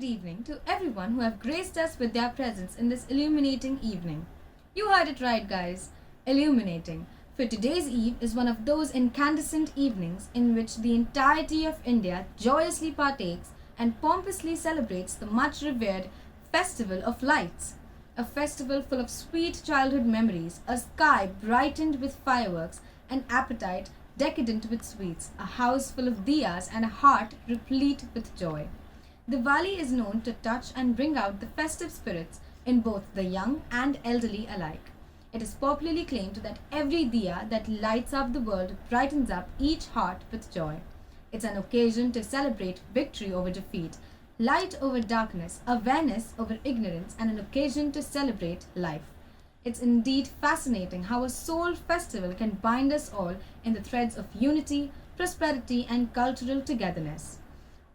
evening to everyone who have graced us with their presence in this illuminating evening. You heard it right, guys. Illuminating. For today's eve is one of those incandescent evenings in which the entirety of India joyously partakes and pompously celebrates the much revered Festival of Lights. A festival full of sweet childhood memories, a sky brightened with fireworks, an appetite decadent with sweets, a house full of diyas, and a heart replete with joy. Diwali is known to touch and bring out the festive spirits in both the young and elderly alike. It is popularly claimed that every diya that lights up the world brightens up each heart with joy. It's an occasion to celebrate victory over defeat, light over darkness, awareness over ignorance, and an occasion to celebrate life. It's indeed fascinating how a soul festival can bind us all in the threads of unity, prosperity, and cultural togetherness.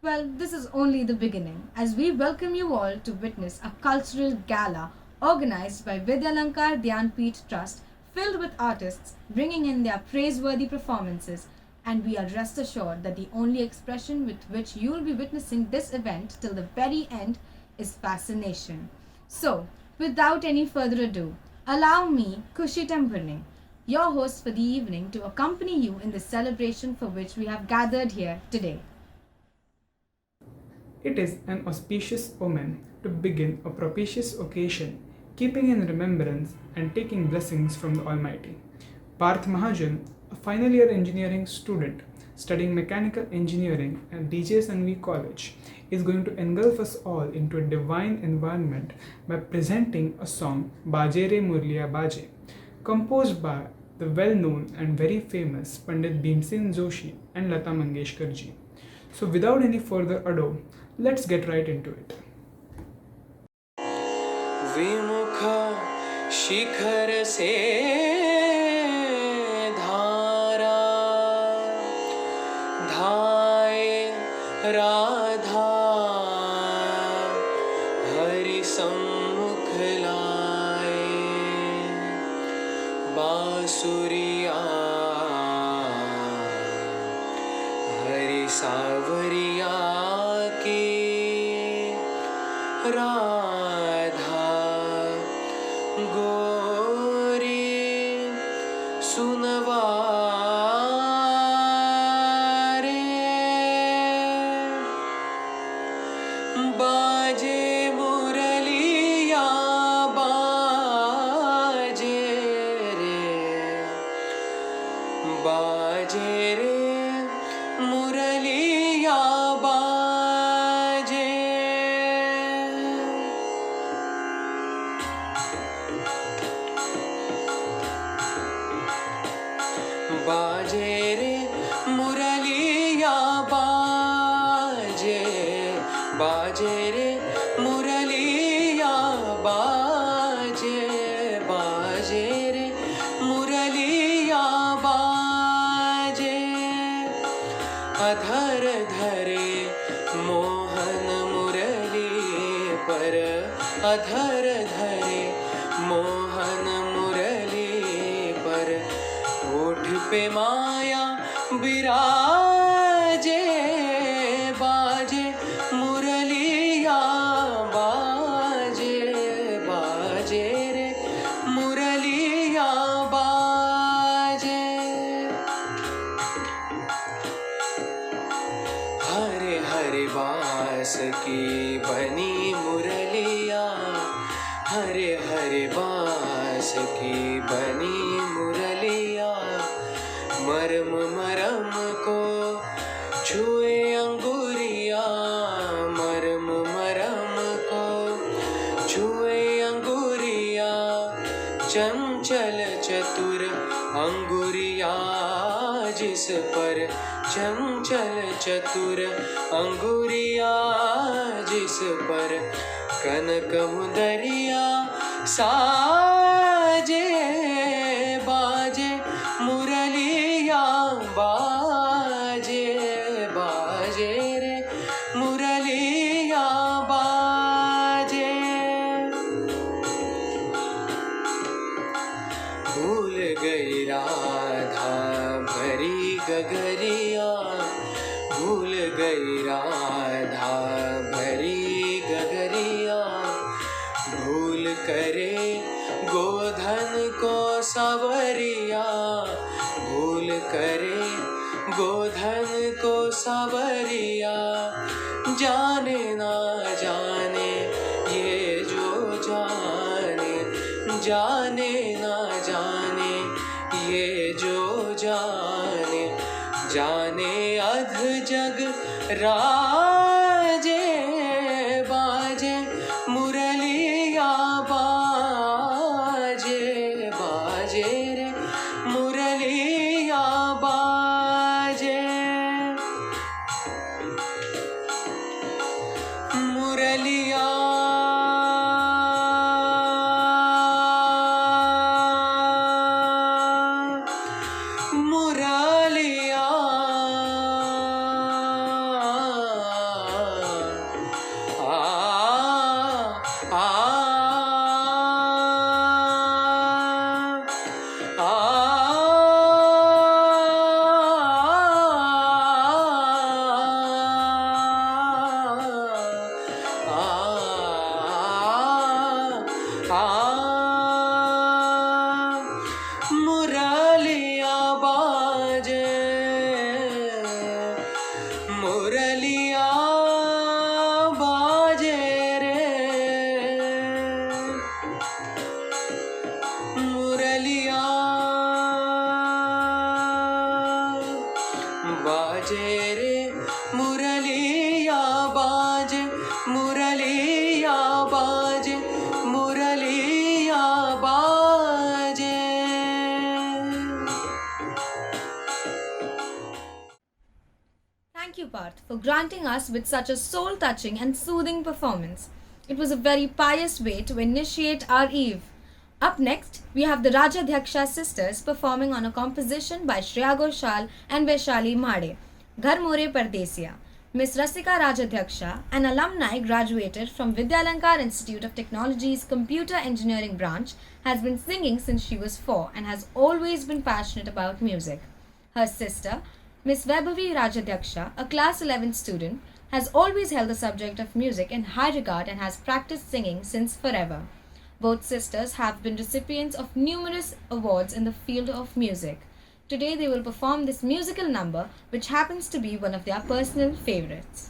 Well, this is only the beginning, as we welcome you all to witness a cultural gala organized by Vidyalankar Dhyanpeeth Trust, filled with artists bringing in their praiseworthy performances. And we are rest assured that the only expression with which you will be witnessing this event till the very end is fascination. So, without any further ado, allow me, Kushi Tempurne, your host for the evening, to accompany you in the celebration for which we have gathered here today. It is an auspicious omen to begin a propitious occasion, keeping in remembrance and taking blessings from the Almighty. Parth Mahajan, a final year engineering student studying mechanical engineering at DJ Sanvi College, is going to engulf us all into a divine environment by presenting a song Bajere Murliya Baje, composed by the well-known and very famous Pandit Bhimsen Joshi and Lata Mangeshkar ji. So without any further ado, let's get right into it. विमुख शिखर से धारा धाये राधा हरि सम्मुख लाए बांसुरिया हरि सावरिया की राधा गोरी सुनवारे बाजे मुरलिया बाजे रे मुरलिया बाजे बाजे रे मुरलिया बाजे बाजे रे मुरलिया बाजे बाजे रे मुरलिया बाजे अधर धरे मोहन मुरली पर अधर धरे मोहन मुरली पर होठ पे माया विराजे बाजे मुरलिया बाजे बाजे रे मुरलिया बाजे हरे हरे बास की बनी मुरलिया हरे हरे बास की बनी मुरलिया मरम मरम को छुए अंगुरिया मरम मरम को छुए अंगुरिया चंचल चतुर अंगुरिया जिस पर चंचल चतुर अंगुरिया जिस पर कनक मुदरिया साजे बाजे मुरलिया बाजे बाजे रे मुरलिया बाजे भूल गई राधा भरी गगरिया भूल गई राधा भरी सावरिया भूल करे गोधन को सावरिया जाने ना जाने ये जो जाने जाने ना जाने ये जो जाने जाने अध जग राजे बाजे मुरलिया बाजे बाजे रे मुरलिया बाजे मुरलिया मुरलिया मुरलिया बाजे मुरलिया बाजे रे मुरलिया बाजे रे मुरलिया बाजे मुरलिया बाजे मुरलिया बाजे Thank you, Parth, for granting us with such a soul-touching and soothing performance. It was a very pious way to initiate our eve. Up next, we have the Rajadhyaksha sisters performing on a composition by Shreya Ghoshal and Vaishali Mhade, Ghar More Pardesiya. Miss Rasika Rajadhyaksha, an alumni graduated from Vidyalankar Institute of Technology's Computer Engineering branch, has been singing since she was 4 and has always been passionate about music. Her sister, Miss Vaibhavi Rajadhyaksha, a class 11 student, has always held the subject of music in high regard and has practiced singing since forever. Both sisters have been recipients of numerous awards in the field of music. Today they will perform this musical number, which happens to be one of their personal favorites.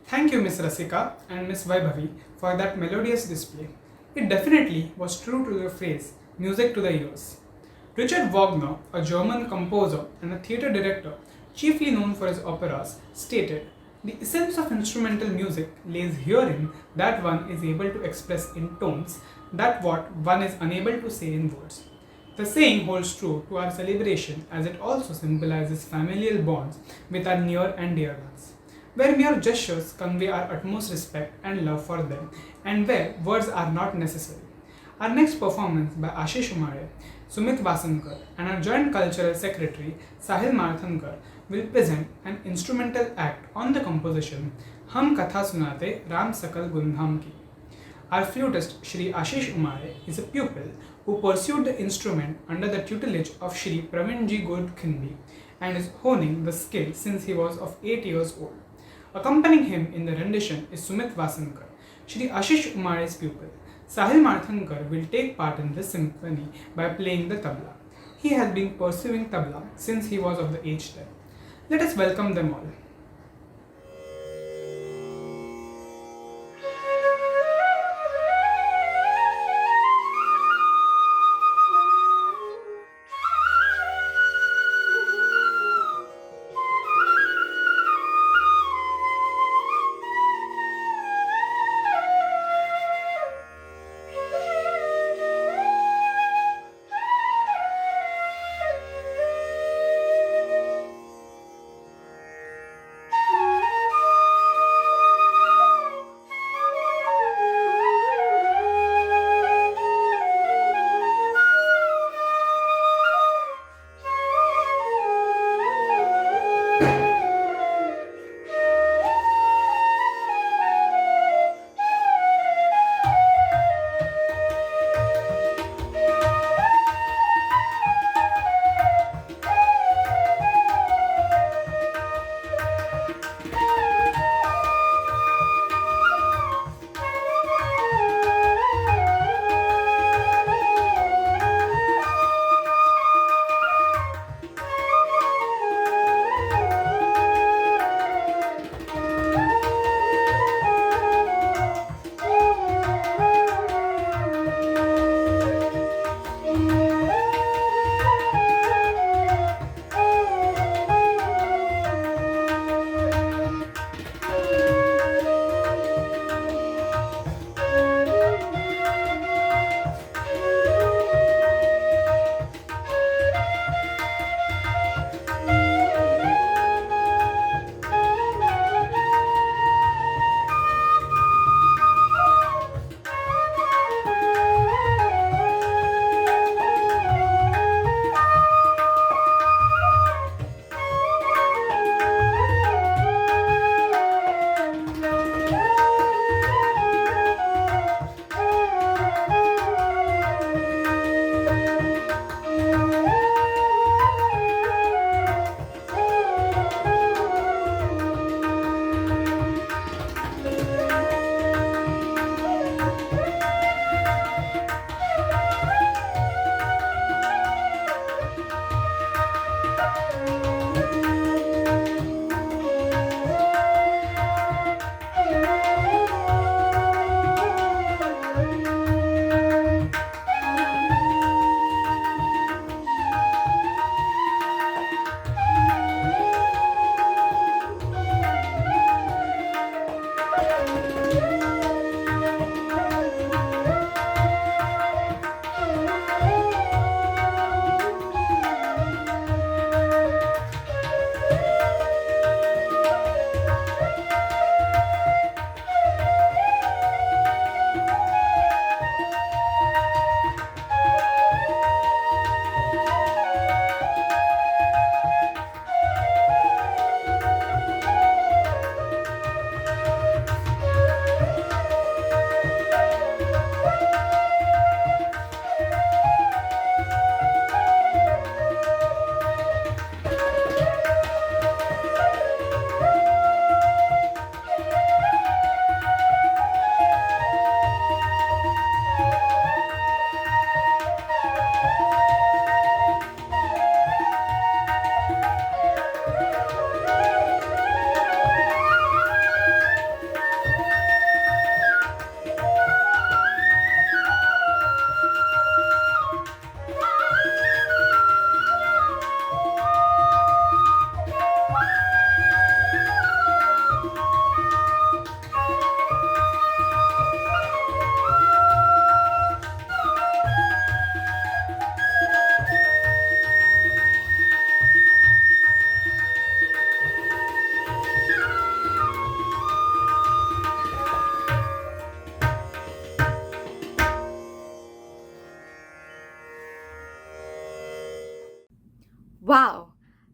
Thank you, Miss Rasika and Miss Vaibhavi, for that melodious display. It definitely was true to the phrase, music to the ears. Richard Wagner, a German composer and a theatre director, chiefly known for his operas, stated, "The essence of instrumental music lays herein that one is able to express in tones that what one is unable to say in words." The saying holds true to our celebration as it also symbolizes familial bonds with our near and dear ones, where mere gestures convey our utmost respect and love for them, and where words are not necessary. Our next performance by Ashish Umare, Sumit Vasankar, and our Joint Cultural Secretary Sahil Marthankar will present an instrumental act on the composition Hum Katha Sunate Ram Sakal Gundham Ki. Our flutist Shri Ashish Umare is a pupil who pursued the instrument under the tutelage of Shri Pravinji Godkhindi and is honing the skill since he was of 8 years old. Accompanying him in the rendition is Sumit Vasankar, Shri Ashish Umare's pupil. Sahil Marthankar will take part in this symphony by playing the tabla. He has been pursuing tabla since he was of the age 10. Let us welcome them all.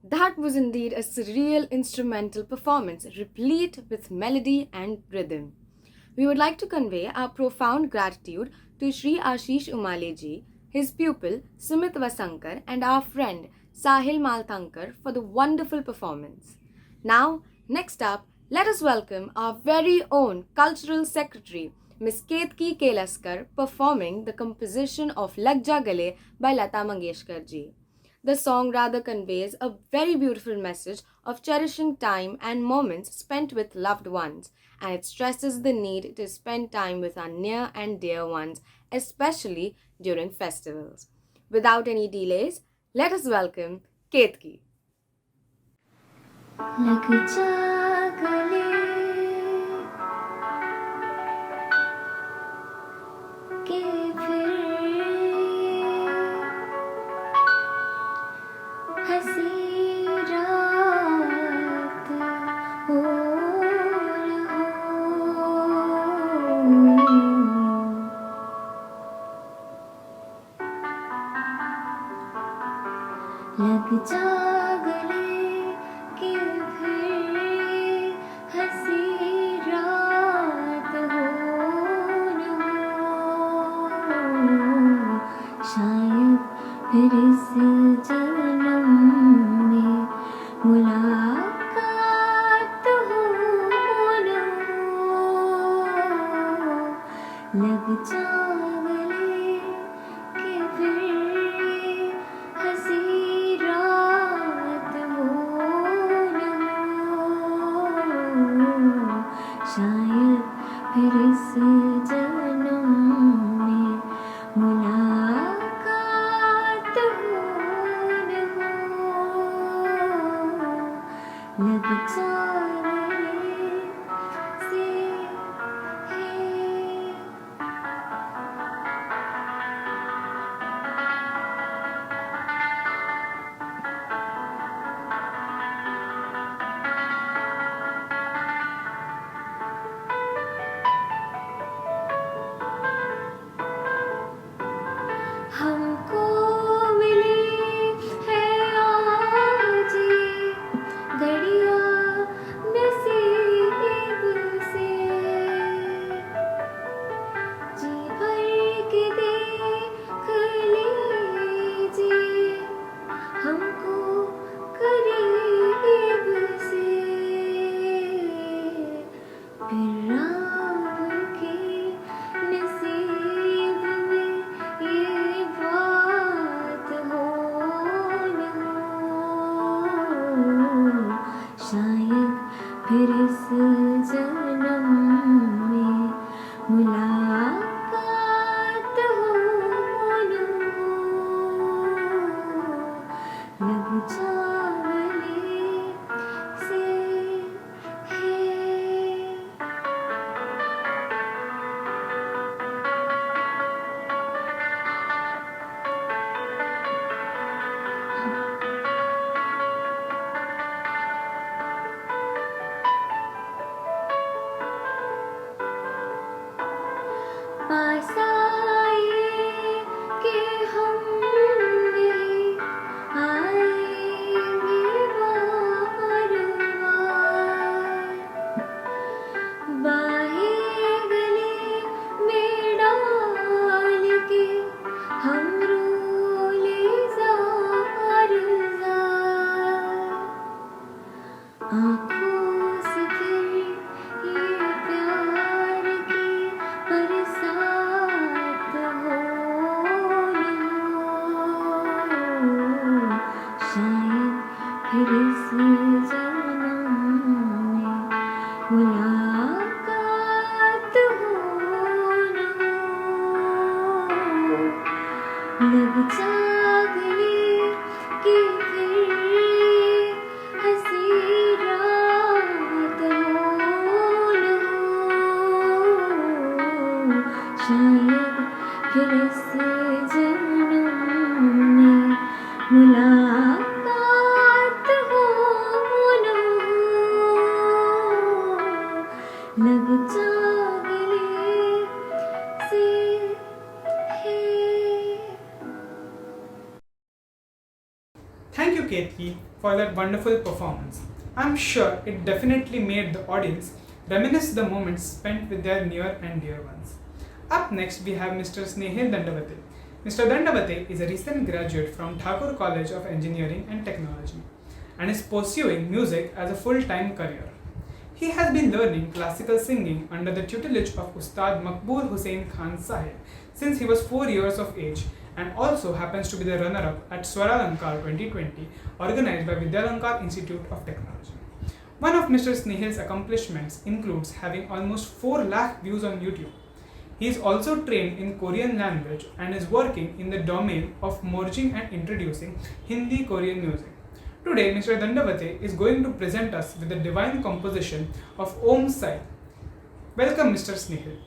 That was indeed a surreal instrumental performance, replete with melody and rhythm. We would like to convey our profound gratitude to Sri Ashish Umaleji, his pupil Sumit Vasankar, and our friend Sahil Malthankar for the wonderful performance. Now, next up, let us welcome our very own Cultural Secretary, Ms. Ketki Kelaskar, performing the composition of Lag Ja Gale by Lata Mangeshkar ji. The song rather conveys a very beautiful message of cherishing time and moments spent with loved ones, and it stresses the need to spend time with our near and dear ones, especially during festivals. Without any delays, let us welcome Ketki. लग जा गले के फिर हंसी रात और हो लग जा गले के फिर हंसी रात हो न हो शायद फिर इस जन्म में मुलाकात हो न हो लग जा गले के फिर हंसी रात हो न हो शायद फिर इस जन्म में मुलाकात हो न हो लग जा गले से है हमको मिली है आज ये घड़ियाँ नसीब से जी भर के देख लीजिए हमको करीब से फिर आपके नसीब में ये बात हो न हो शायद फिर इस जन्म में मुलाकात हो न हो लग जा गले से है पास आए कि हम नहीं आएंगे बार बार बाहें गले में डाल के हम रोले जार जार आँखों से फिर ये प्यार की बरसात हो न हो शायद फिर इस जन्म में मुलाकात हो न हो लग जा गले कि फिर हंसी रात हो न हो शायद फिर इस जन्म में मुलाकात हो न हो for that wonderful performance. I'm sure it definitely made the audience reminisce the moments spent with their near and dear ones. Up next, we have Mr. Snehil Dandavate. Mr. Dandavate is a recent graduate from Thakur College of Engineering and Technology and is pursuing music as a full-time career. He has been learning classical singing under the tutelage of Ustad Maqbool Hussain Khan Sahib since he was 4 years of age and also happens to be the runner-up at Swaralankar 2020 organized by Vidyalankar Institute of Technology. One of Mr. Snehil's accomplishments includes having almost 4 lakh views on YouTube. He is also trained in Korean language and is working in the domain of merging and introducing Hindi Korean music. Today, Mr. Dandavate is going to present us with the divine composition of Om Sai. Welcome, Mr. Snehil.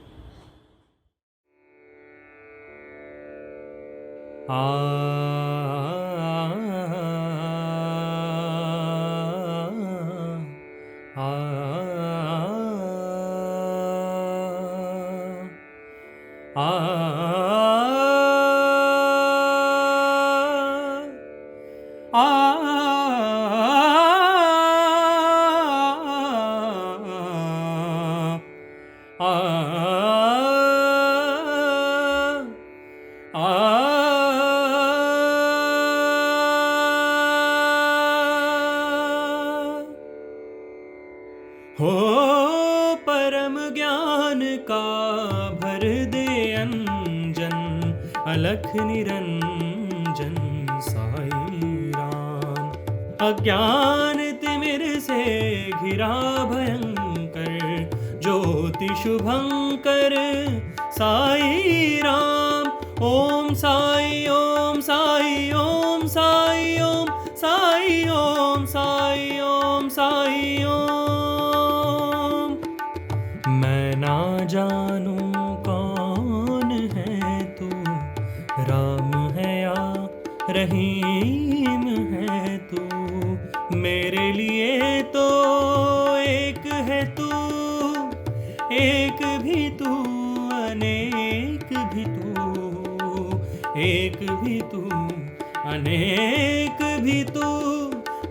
हो परम ज्ञान का भर दे अंजन अलख निरंजन साई राम। अज्ञान तिमिर से घिरा भयंकर ज्योति शुभंकर साई राम। ओम साई ओम साई ओम साई ओम साई ओम साई ओम साई ओम। मैं ना जानूं कौन है तू, राम है या रहीम है तू। मेरे लिए तो एक है तू, एक भी तू अनेक भी तू, एक भी तू अनेक भी तू।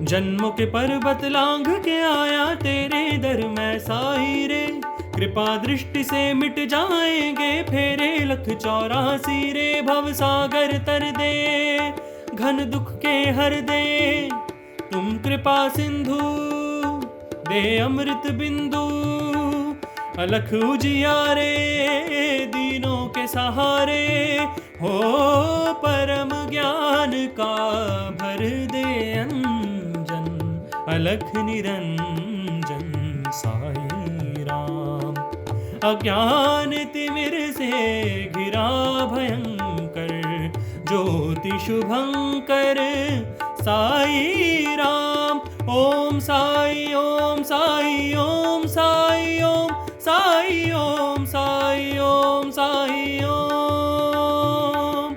जन्मों के पर्वत लांघ के आया तेरे दर मैं साई रे। कृपा दृष्टि से मिट जाएंगे फेरे लख 84 रे। भव सागर तर दे घन दुख के हर दे, तुम कृपा सिंधु दे अमृत बिंदु। अलख उजियारे दीनों के सहारे, हो परम ज्ञान का भर दे अंजन अलख निरंजन साई राम। अज्ञान तिमिर से घिरा भयंकर ज्योति शुभंकर साई राम। ओम साई ओम साई ओम साई ओम साई ओम साई ओम साई ओम।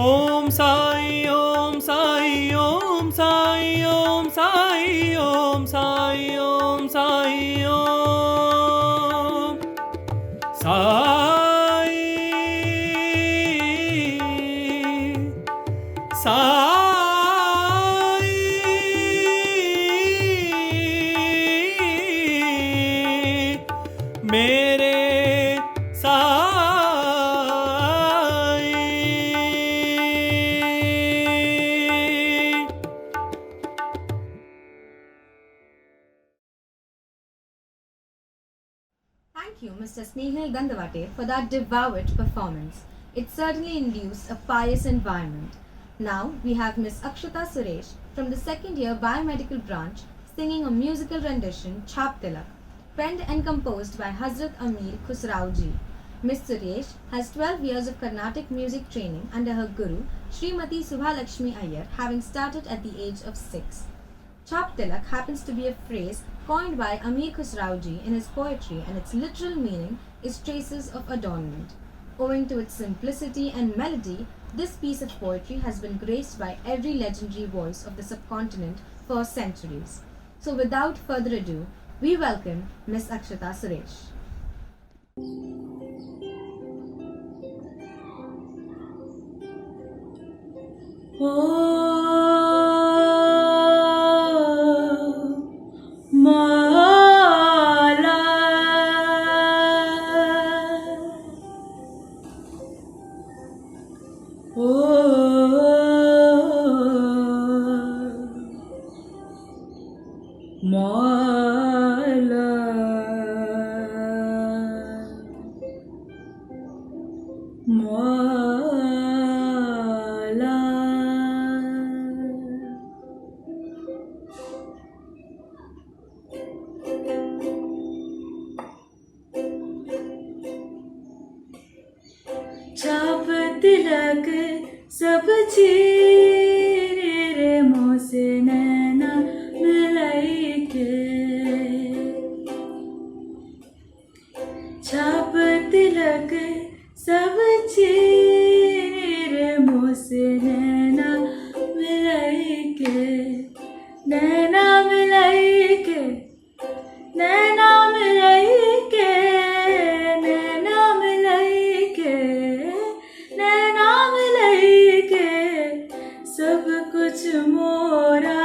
ओम साई ओम साई ओम साई ओम साई ओम साई ओम साई ओम। साई साई मेरे Sai. Thank you, Mr. Snehil Dandavate, for that devout performance. It certainly induced a pious environment. Now we have Miss Akshata Suresh from the second year biomedical branch singing a musical rendition Chhap Tilak, penned and composed by Hazrat Amir Khusrau ji. Miss Suresh has 12 years of Carnatic music training under her guru Srimati Subhalakshmi Iyer, having started at the age of 6. Chhap Tilak happens to be a phrase coined by Amir Khusrau ji in his poetry, and its literal meaning is traces of adornment. Owing to its simplicity and melody, this piece of poetry has been graced by every legendary voice of the subcontinent for centuries. So without further ado, we welcome Miss Akshata Suresh. Oh मौला मौला छाप तिलक सब चीरे रे मुँह से नैना मिलाई के छाप तिलक सब चीरे मुँह से नैना मिलाई के नैना मिलाई के नैना मिलाई के नैना मिलाई के नैना मिलाई के सब कुछ मोरा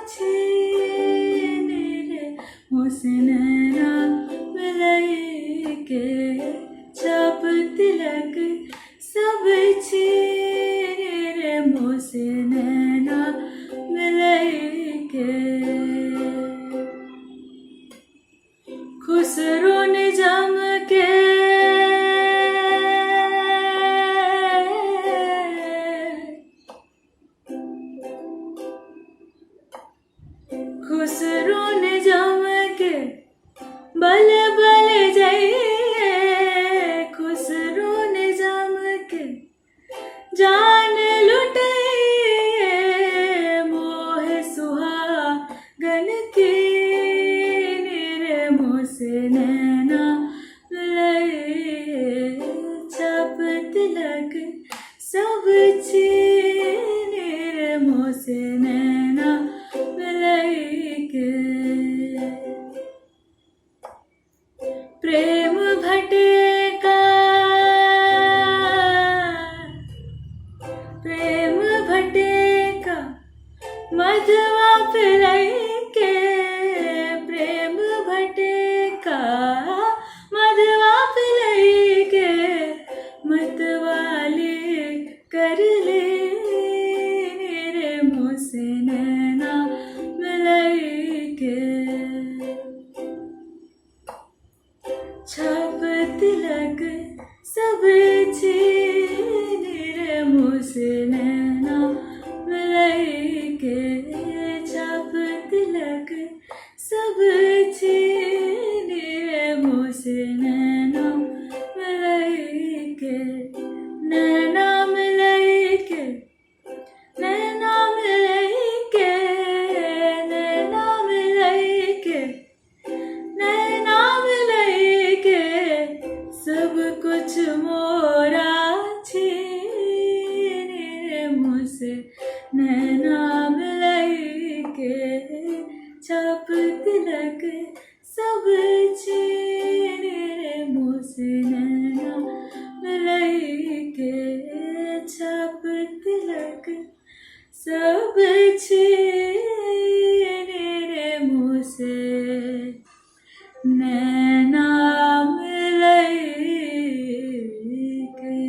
छीन रे मुँह से नैना मिलाई के छाप तिलक सब छीन रे मुँह से नैना मिलाई के खुसरो निजाम के खुसरो निजाम के बल बल जाइए खुसरो निजाम के जान लुटाइए मोह सुहागन की रे मुँह से नैना मिलाइए छाप तिलक सब छीन रे मुँह से नैना मिलाइए प्रेम भटेका प्रेम भटेका मधुआ पिलाई के प्रेम भटेका मधुआ पिलाई के मतवाली कर ले रे मुँह से नैना मिलाई के छाप तिलक सब छीन रे मुँह से नैना मिलाई के छाप तिलक सब छीन रे मुँह से नैना मिलाई के नैना मिलाई के नैना मिलाई के नैना मिलाई के नैना मिलाई के सब कुछ मोरा छीन रे मुँह से नैना मिलाई के छाप तिलक सब छीन रे मुँह से नैना मिलाई के छाप तिलक सब छीन रे मुँह से नैना मिलाई के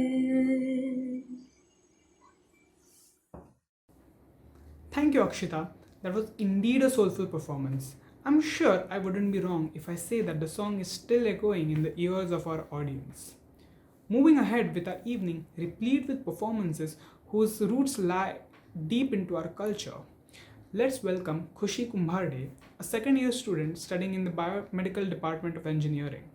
Thank you, Akshita. That was indeed a soulful performance. I'm sure I wouldn't be wrong if I say that the song is still echoing in the ears of our audience. Moving ahead with our evening, replete with performances whose roots lie deep into our culture. Let's welcome Khushi Kumbharde, a second-year student studying in the Biomedical Department of Engineering.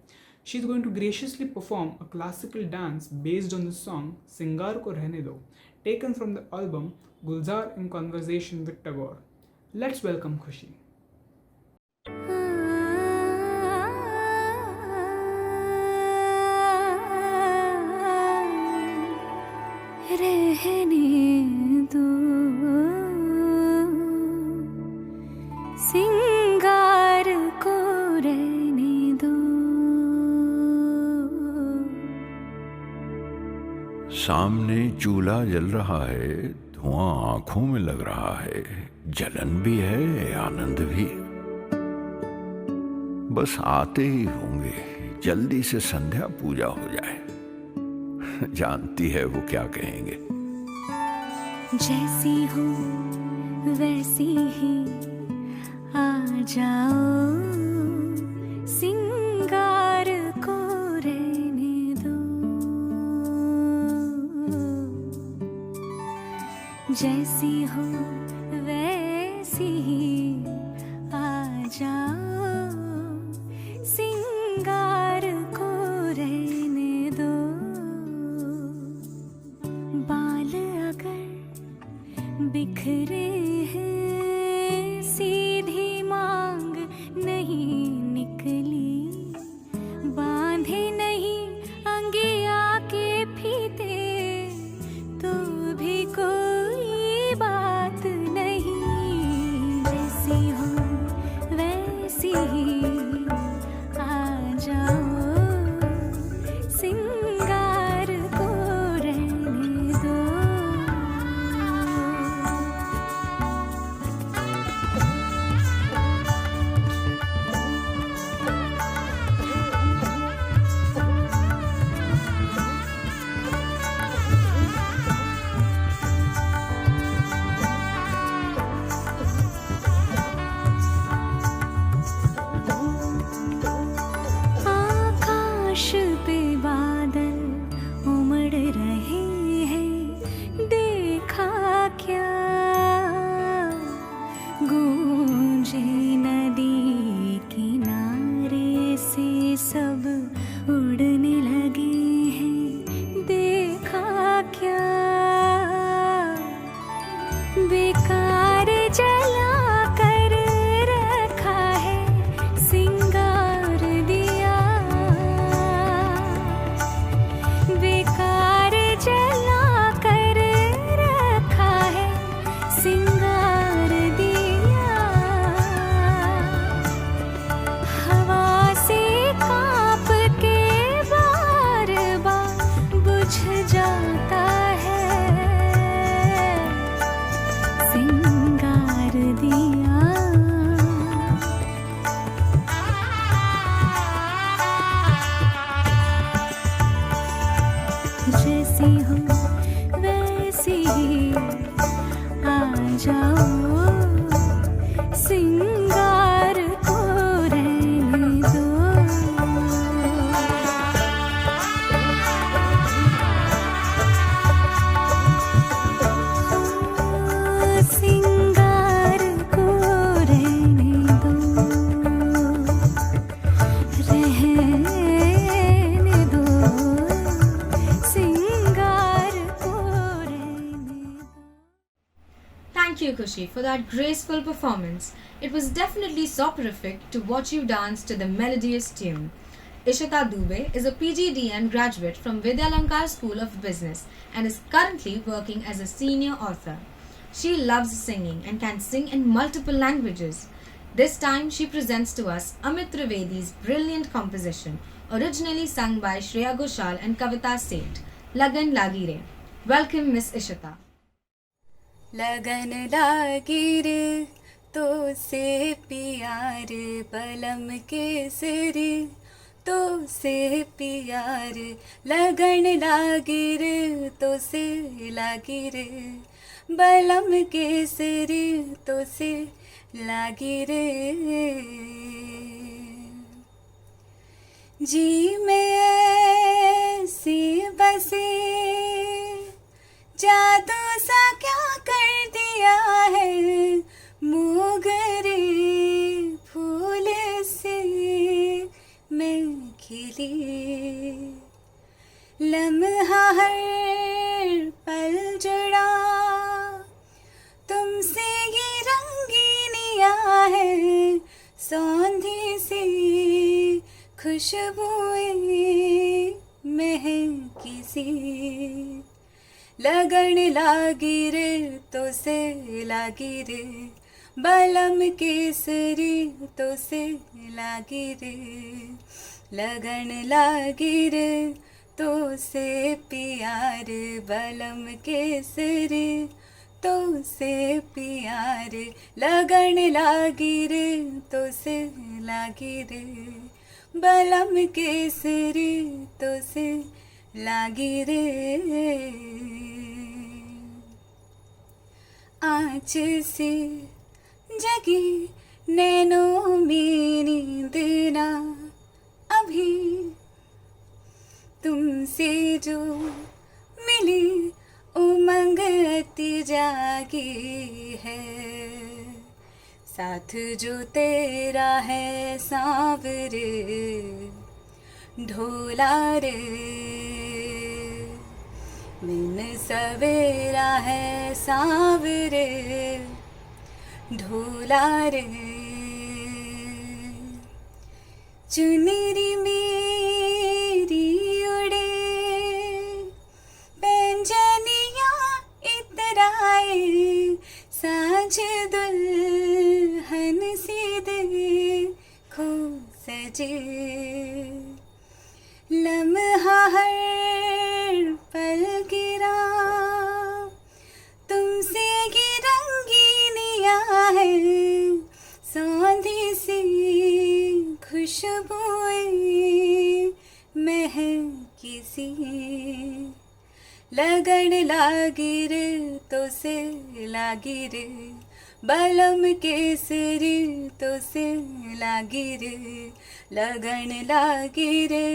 She's going to graciously perform a classical dance based on the song Singar Ko Rehne Do, taken from the album Gulzar in Conversation with Tagore. Let's welcome Khushi. रहने दो सिंगार को रहने दो सामने चूल्हा जल रहा है, धुआं आंखों में लग रहा है, जलन भी है आनंद भी। बस आते ही होंगे, जल्दी से संध्या पूजा हो जाए। जानती है वो क्या कहेंगे। जैसी हो वैसी ही आ जाओ सिंगार को रहने दो, जैसी हो वैसी ही आ जाओ सिंगार को रहने दो। बाल अगर बिखरे हैं सीधी मांग नहीं निकली, बांधे नहीं अंगिया के फीते तो भी कोई बात नहीं, जैसी हो वैसी ही आ जाओ सिंगार को रहने दो। आकाश पे बादल उमड़ रहे हैं, देखा क्या गूंजे नदी किनारे से सब उड़ने लगे हैं, देखा क्या बेकार जला कर रखा है सिंगार दिया, बेकार जला कर रखा है सिंगार दिया। हवा से कांप के बार बार बुझ जाता है सिंगार दिया। जैसी हो वैसी ही आ जाओ सिंगार को रहने दो। सिंगार को रहने दो, रहने दो सिंगार को रहने दो। Thank you, Kushi, for that graceful performance. It was definitely soporific to watch you dance to the melodious tune. Ishita Dubey is a PGDM graduate from Vidyalankar School of Business and is currently working as a senior author. She loves singing and can sing in multiple languages. This time she presents to us Amit Trivedi's brilliant composition, originally sung by Shreya Ghoshal and Kavita Seth, Lagan Lagi Re. Welcome, Miss Ishita. लगन लागी रे तो से प्यार पलम केसरी, तो से प्यार लगन लागी रे तो से लागी रे, बलम केसरी तो से लागी रे। जी में ऐसी बसी जादू सा क्या कर दिया है, मोगरे फूल से मैं खिली, लम्हा हर पल जुड़ा तुमसे ये रंगीनिया है, सौंधी सी खुशबुएं महकी सी, लगन लागी रे तो से लागी रे, बलम केसरी तो से लागी रे, लगन लागी रे तो से प्यार बलम केसरी, तो से प्यार लगन लागी रे तो से लागी रे, बलम केसरी तो से लागी रे। आँच से जगी नैनों में नींद ना अभी, तुमसे जो मिली उमंग अति जागी है, साथ जो तेरा है सांवरे ढोला रे, बिन सवेरा है सांवरे ढोला रे, चुनरी मेरी उड़े पैंजनिया इतराए, साँझ दुल्हन सी देखो सजे, लम्हा हर पल गिरा तुमसे ये रंगीनियाँ है, सौंधी सी खुशबुएं महकी सी, लगन लागी रे तो से लागी रे, बलम केसरी तो से लागी रे, लगन लागी रे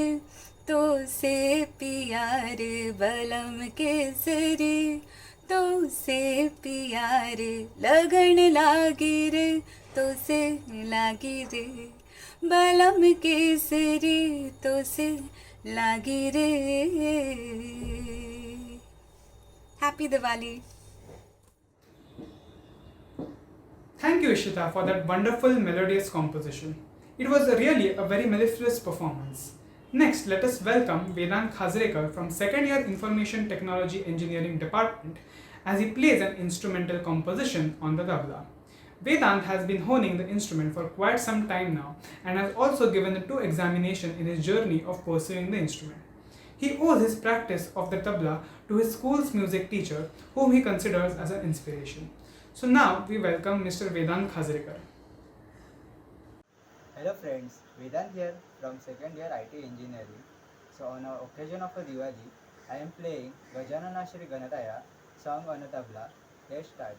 तो से प्यार, बलम केसरी तो से प्यार, लगन लागी रे तो से लागी रे, बलम केसरी तो से लागी रे. Happy Diwali. Thank you, Ishita, for that wonderful melodious composition. It was really a very mellifluous performance. Next, let us welcome Vedant Khazrekar from 2nd year Information Technology Engineering Department as he plays an instrumental composition on the tabla. Vedant has been honing the instrument for quite some time now and has also given the 2 examinations in his journey of pursuing the instrument. He owes his practice of the tabla to his school's music teacher, whom he considers as an inspiration. So now we welcome Mr. Vedant Khazrekar. Hello friends, Vedant here from 2nd year IT Engineering. So on the occasion of a Diwali, I am playing Gajanana Shri Ganataya song on a tabla. Let's start.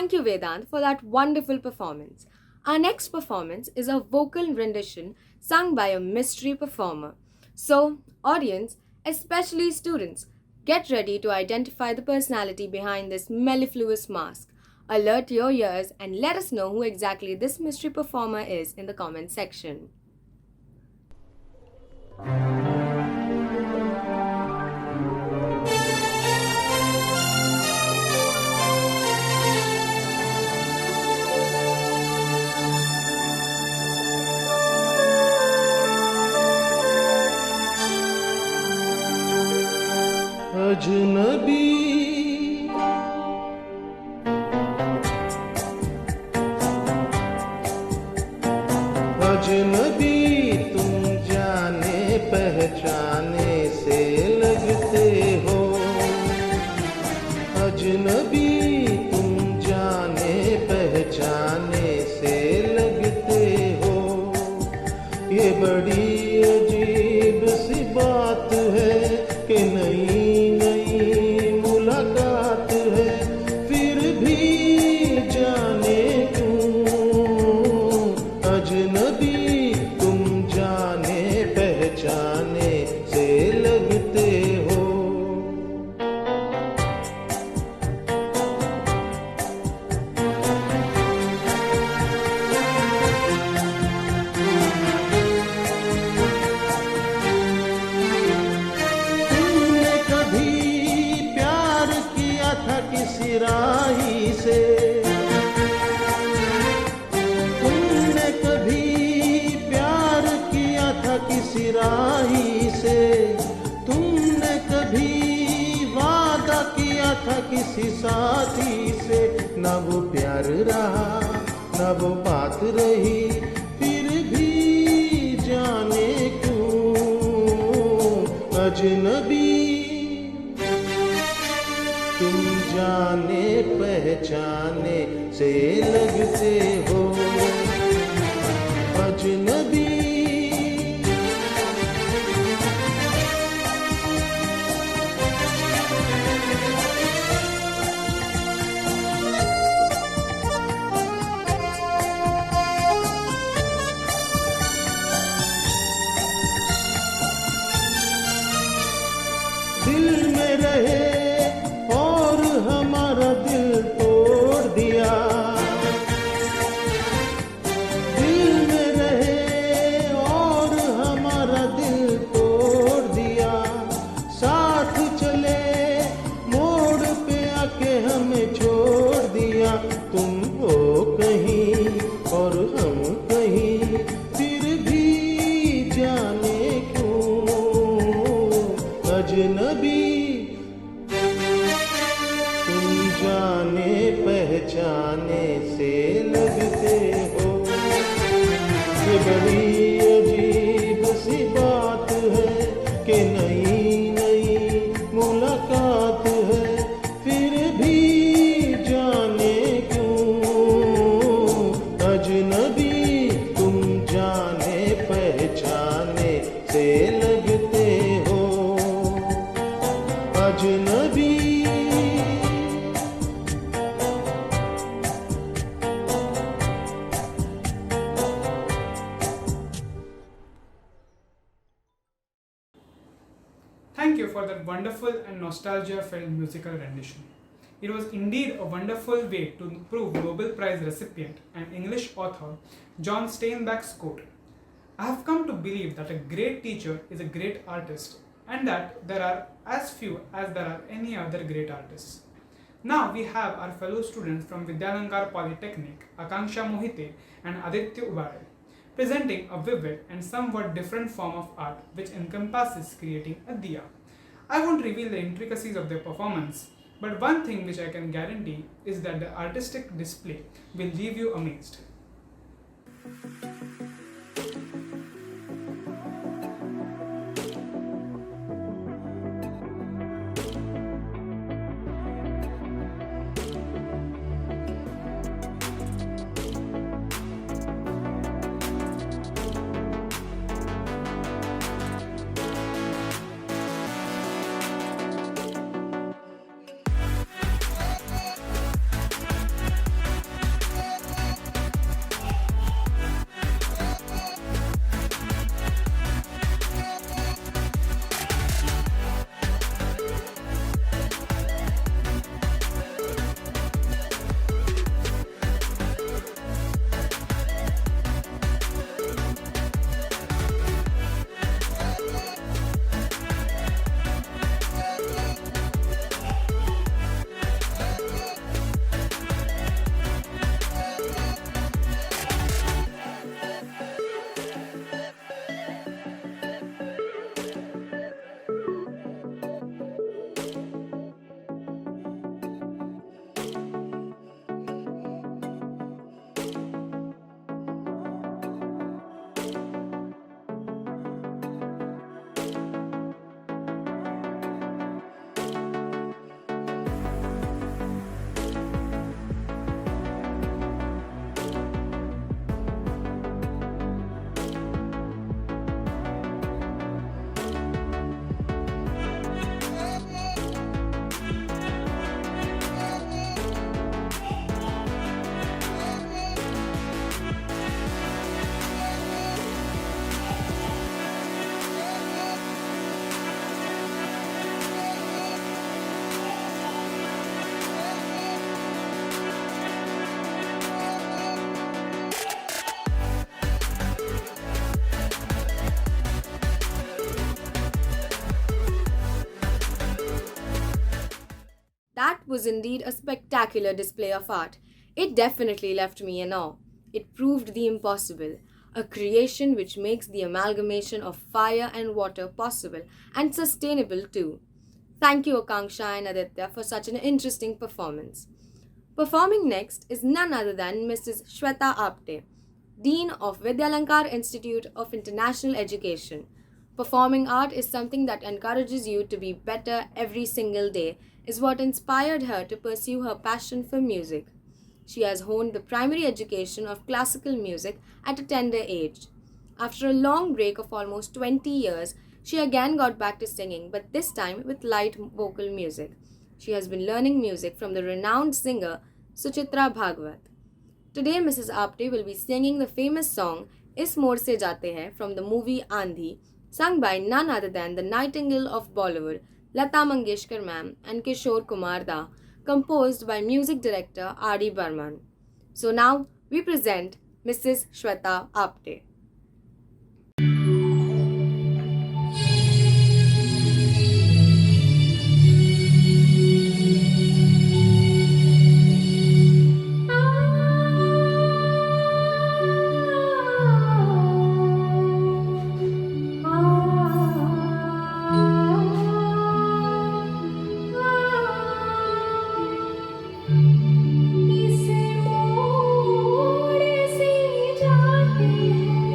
Thank you, Vedant, for that wonderful performance. Our next performance is a vocal rendition sung by a mystery performer. So, audience, especially students, get ready to identify the personality behind this mellifluous mask. Alert your ears and let us know who exactly this mystery performer is in the comment section. अजनबी अजनबी तुम जाने पहचाने से लगते हो अजनबी तुम जाने पहचाने से लगते हो ये बड़ी अजीब सी बात है कि नई मुलाकात है फिर भी जाने क्यों अजनबी तुम जाने पहचाने से लगते हो किसी राही से तुमने कभी प्यार किया था किसी राही से तुमने कभी वादा किया था किसी साथी से न वो प्यार रहा न वो बात रही फिर भी जाने क्यों अजनबी तुम जाने पहचाने से लगते हो अजनबी दिल में रहे हमारा दिल तोड़ दिया दिल में रहे और हमारा दिल तोड़ दिया साथ चले मोड़ पे आके हमें छोड़ दिया तुम हो कहीं और हम कहीं फिर भी जाने क्यों अजनबी जाने पहचाने से लगते हो ये बड़ी अजीब सी बात है कि नई नई मुलाकात है फिर भी जाने क्यों अजनबी तुम जाने पहचाने से लगते हो अजनबी Thank you for that wonderful and nostalgia-filled musical rendition. It was indeed a wonderful way to prove Nobel Prize recipient and English author John Steinbeck's quote, "I have come to believe that a great teacher is a great artist and that there are as few as there are any other great artists." Now we have our fellow students from Vidyalankar Polytechnic, Akanksha Mohite and Aditya Ubare, presenting a vivid and somewhat different form of art which encompasses creating a diya. I won't reveal the intricacies of their performance, but one thing which I can guarantee is that the artistic display will leave you amazed. was indeed a spectacular display of art. It definitely left me in awe. It proved the impossible, a creation which makes the amalgamation of fire and water possible and sustainable too. Thank you, Akanksha and Aditya, for such an interesting performance. Performing next is none other than Mrs. Shweta Apte, Dean of Vidyalankar Institute of International Education. Performing art is something that encourages you to be better every single day, is what inspired her to pursue her passion for music. She has honed the primary education of classical music at a tender age. After a long break of almost 20 years, she again got back to singing, but this time with light vocal music. She has been learning music from the renowned singer Suchitra Bhagwat. Today, Mrs. Apte will be singing the famous song Is Mor Se Jate Hai from the movie Andhi, sung by none other than the Nightingale of Bollywood, Lata Mangeshkar ma'am and Kishore Kumar Da, composed by music director R.D. Burman. So now we present Mrs. Shweta Apte. इस मोड़ से जाते हैं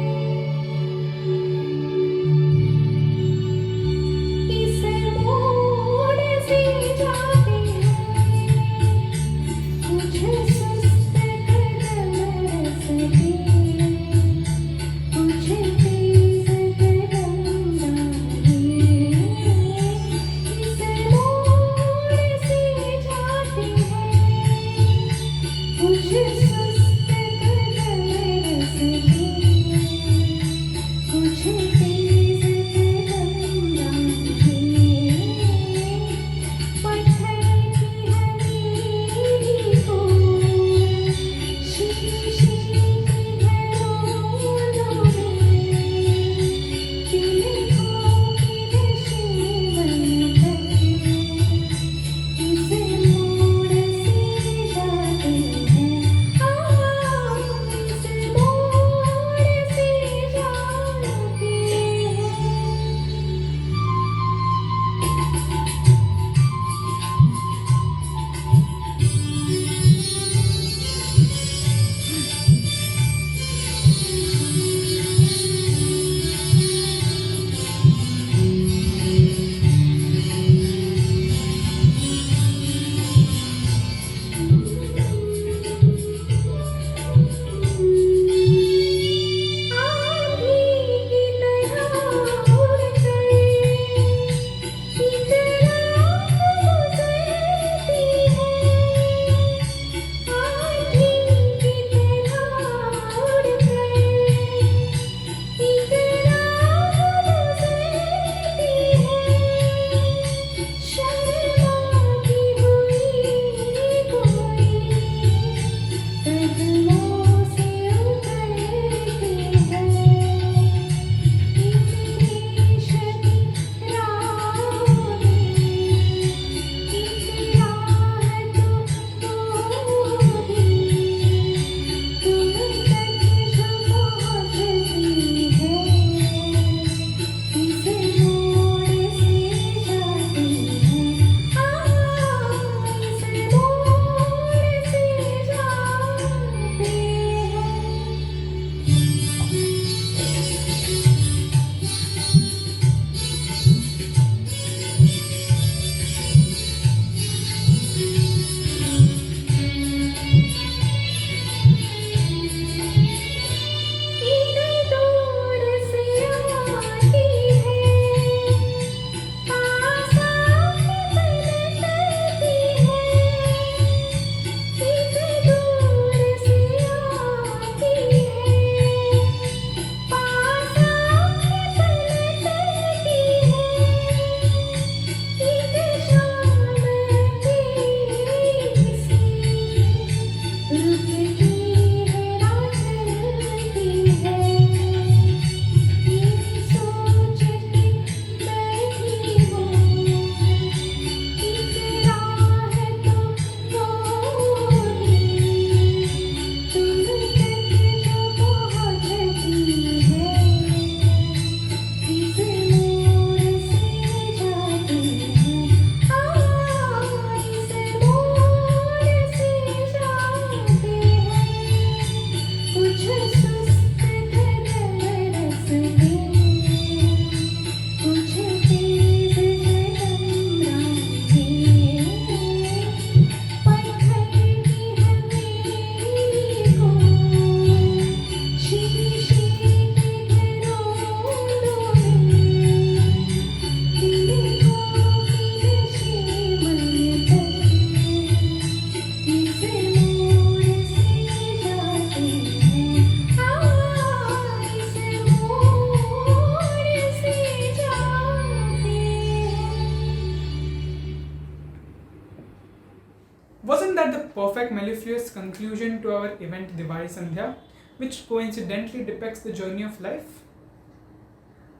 perfect mellifluous conclusion to our event Diwali Sandhya, which coincidentally depicts the journey of life?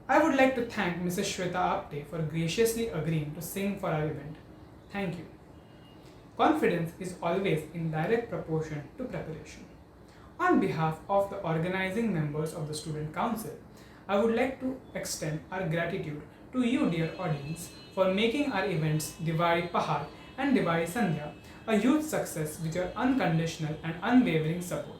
I would like to thank Mrs. Shweta Apte for graciously agreeing to sing for our event. Thank you. Confidence is always in direct proportion to preparation. On behalf of the organizing members of the Student Council, I would like to extend our gratitude to you, dear audience, for making our events Diwali Pahar and Diwali Sandhya a huge success with your unconditional and unwavering support.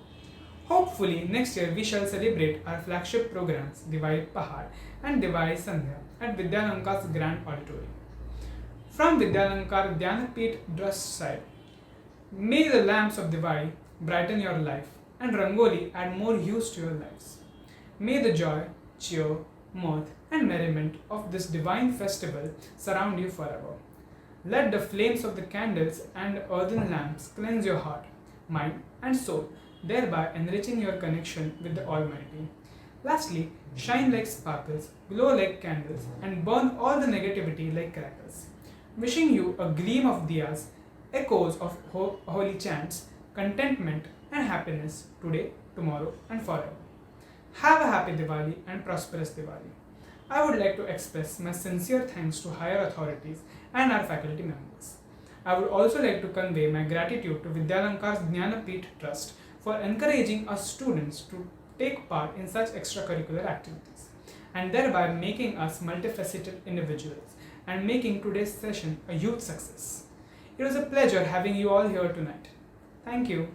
Hopefully, next year we shall celebrate our flagship programs Diwali Pahar and Diwali Sandhya at Vidyalankar's Grand Auditorium. From Vidyalankar Dhyanapith Trust side, may the lamps of Diwali brighten your life and Rangoli add more hues to your lives. May the joy, cheer, mirth and merriment of this divine festival surround you forever. Let the flames of the candles and earthen lamps cleanse your heart, mind and soul, thereby enriching your connection with the Almighty. Lastly, shine like sparkles, glow like candles and burn all the negativity like crackers. Wishing you a gleam of diyas, echoes of holy chants, contentment and happiness today, tomorrow and forever. Have a happy Diwali and prosperous Diwali. I would like to express my sincere thanks to higher authorities and our faculty members. I would also like to convey my gratitude to Vidyalankar's Dhyanapith Trust for encouraging us students to take part in such extracurricular activities and thereby making us multifaceted individuals and making today's session a huge success. It was a pleasure having you all here tonight. Thank you.